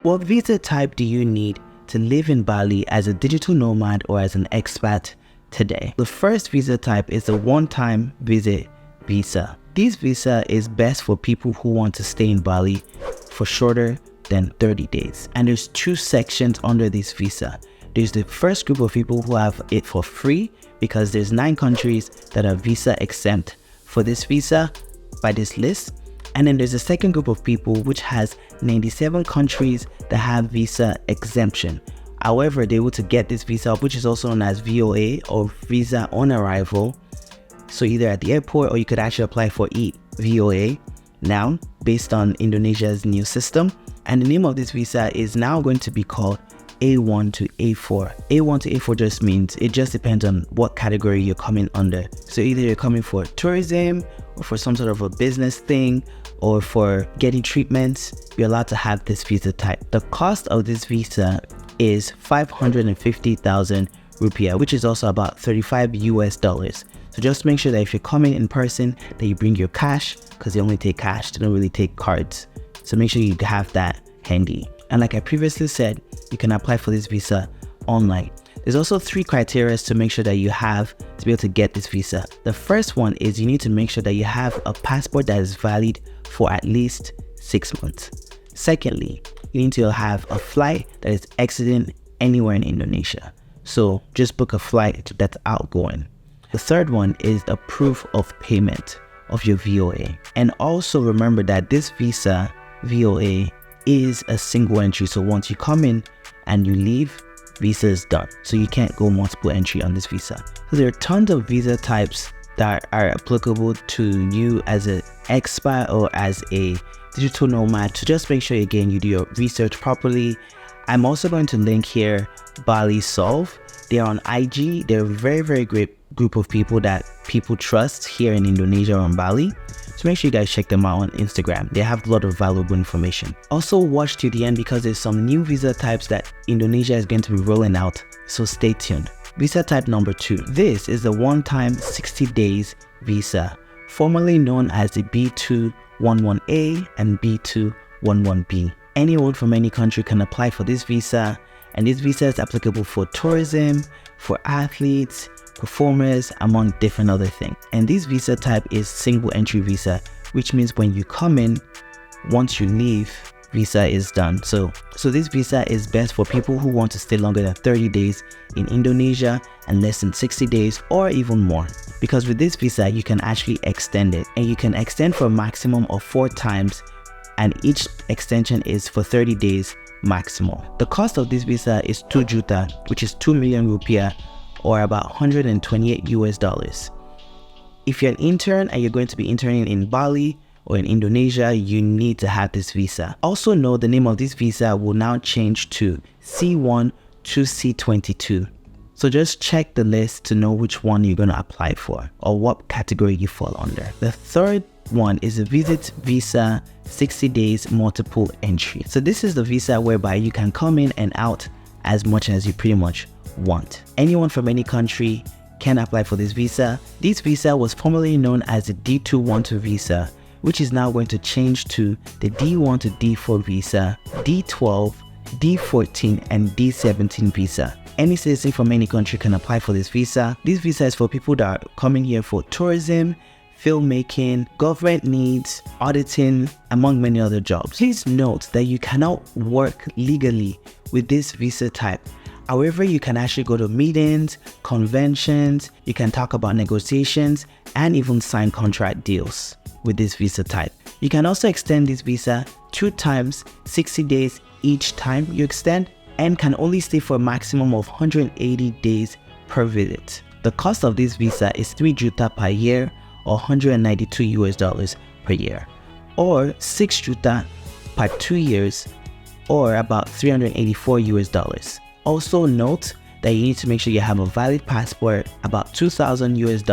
What visa type do you need to live in Bali as a digital nomad or as an expat today? The first visa type is the one-time visit visa. This visa is best for people who want to stay in Bali for shorter than 30 days. And there's two sections under this visa. There's the first group of people who have it for free because there's 9 countries that are visa exempt for this visa by this list. And then there's a second group of people which has 97 countries that have visa exemption. However, they're able to get this visa, which is also known as VOA or visa on arrival. So either at the airport or you could actually apply for eVOA now based on Indonesia's new system. And the name of this visa is now going to be called A1 to A4. A1 to A4 just means it just depends on what category you're coming under. So either you're coming for tourism or for some sort of a business thing or for getting treatments, you're allowed to have this visa type. The cost of this visa is 550,000 rupiah, which is also about $35 US. So just make sure that if you're coming in person that you bring your cash, because they only take cash, they don't really take cards. So make sure you have that handy. And like I previously said, you can apply for this visa online. There's also 3 criteria to make sure that you have to be able to get this visa. The first one is you need to make sure that you have a passport that is valid for at least 6 months. Secondly, you need to have a flight that is exiting anywhere in Indonesia. So just book a flight that's outgoing. The third one is a proof of payment of your VOA. And also remember that this visa, VOA, is a single entry. So once you come in and you leave, visa is done. So you can't go multiple entry on this visa. So there are tons of visa types that are applicable to you as an expat or as a digital nomad. So just make sure again you do your research properly. I'm also going to link here Bali Solve. They're on IG. They're a very great group of people that people trust here in Indonesia or on Bali. So make sure you guys check them out on Instagram. They have a lot of valuable information. Also watch to the end because there's some new visa types that Indonesia is going to be rolling out. So stay tuned. Visa type number 2. This is the one-time 60 days visa, formerly known as the B211A and B211B. Anyone from any country can apply for this visa, and this visa is applicable for tourism, for athletes, performers, among different other things. And this visa type is single entry visa, which means when you come in, once you leave, visa is done. So this visa is best for people who want to stay longer than 30 days in Indonesia and less than 60 days or even more. Because with this visa, you can actually extend it, and you can extend for a maximum of 4 times, and each extension is for 30 days maximum. The cost of this visa is 2 juta, which is 2 million rupiah, or about 128 US. If you're an intern and you're going to be interning in Bali or in Indonesia, you need to have this visa. Also know the name of this visa will now change to C1 to C22. So just check the list to know which one you're going to apply for or what category you fall under. The third one is a visit visa 60 days multiple entry. So this is the visa whereby you can come in and out as much as you pretty much want. Anyone from any country can apply for this visa. This visa was formerly known as the D212 visa, which is now going to change to the D1 to D4 visa, D12, D14, and D17 visa. Any citizen from any country can apply for this visa. This visa is for people that are coming here for tourism, filmmaking, government needs, auditing, among many other jobs. Please note that you cannot work legally with this visa type. However, you can actually go to meetings, conventions, you can talk about negotiations, and even sign contract deals with this visa type. You can also extend this visa 2 times, 60 days each time you extend, and can only stay for a maximum of 180 days per visit. The cost of this visa is 3 juta per year, or 192 US per year, or 6 juta per 2 years, or about 384 US. Also note that you need to make sure you have a valid passport, about 2,000 US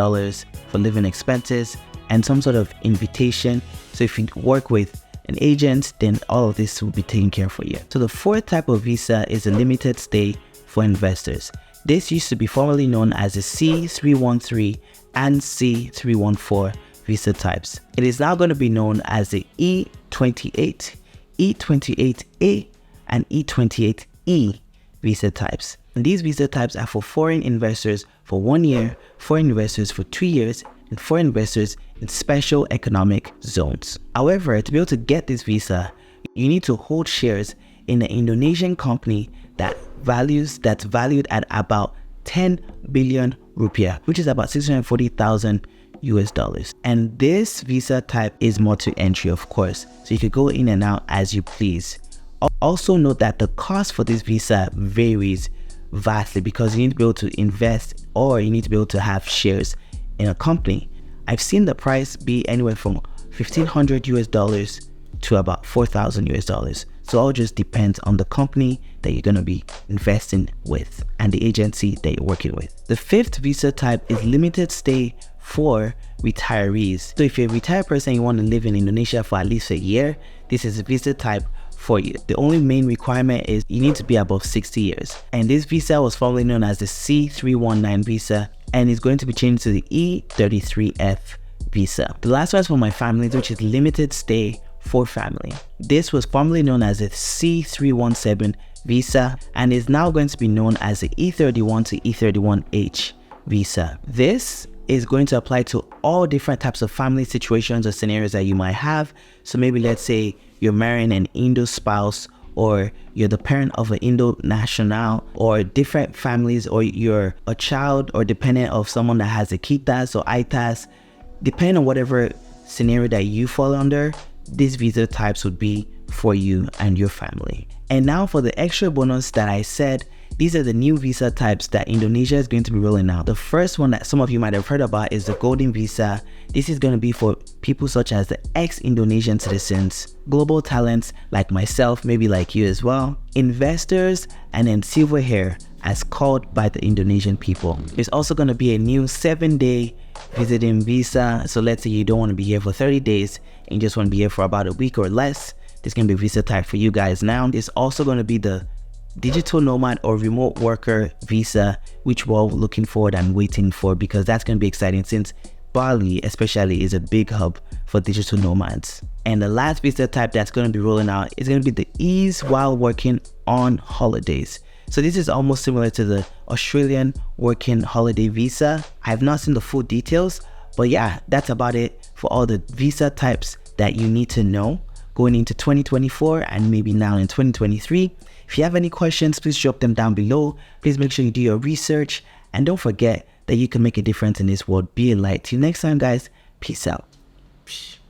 for living expenses, and some sort of invitation. So if you work with an agent, then all of this will be taken care of for you. So the fourth type of visa is a limited stay for investors. This used to be formerly known as the C313 and C314 visa types. It is now going to be known as the E28, E28A, and E28E visa types. And these visa types are for foreign investors for 1 year, foreign investors for 2 years, and foreign investors in special economic zones. However, to be able to get this visa, you need to hold shares in an Indonesian company that's valued at about 10 billion rupiah, which is about 640,000 US dollars. And this visa type is multi-entry, of course, so you could go in and out as you please. Also note that the cost for this visa varies vastly because you need to be able to invest or you need to be able to have shares in a company. I've seen the price be anywhere from 1,500 US dollars to about 4,000 US dollars. So it all just depends on the company that you're going to be investing with and the agency that you're working with. The fifth visa type is limited stay for retirees. So if you're a retired person, you want to live in Indonesia for at least a year, this is a visa type for you. The only main requirement is you need to be above 60 years. And this visa was formerly known as the C319 visa and is going to be changed to the E33F visa. The last one is for my family, which is limited stay for family. This was formerly known as the C317 visa and is now going to be known as the E31 to E31H visa. This is going to apply to all different types of family situations or scenarios that you might have. So maybe let's say you're marrying an Indo spouse, or you're the parent of an Indo national, or different families, or you're a child or dependent of someone that has a kitas or aitas. Depending on whatever scenario that you fall under, these visa types would be for you and your family. And now for the extra bonus that I said, these are the new visa types that Indonesia is going to be rolling out. The first one that some of you might have heard about is the Golden Visa. This is going to be for people such as the ex-Indonesian citizens, global talents like myself, maybe like you as well, investors, and then silver hair as called by the Indonesian people. There's also going to be a new 7-day visiting visa. So let's say you don't want to be here for 30 days and you just want to be here for about a week or less. There's going to be a visa type for you guys now. There's also going to be the digital nomad or remote worker visa, which we're all looking forward and waiting for because that's going to be exciting since Bali especially is a big hub for digital nomads. And the last visa type that's going to be rolling out is going to be the ease while working on holidays. So this is almost similar to the Australian working holiday visa. I have not seen the full details, but yeah, that's about it for all the visa types that you need to know going into 2024 and maybe now in 2023. If you have any questions, please drop them down below. Please make sure you do your research and don't forget that you can make a difference in this world. Be a light. Till next time, guys. Peace out.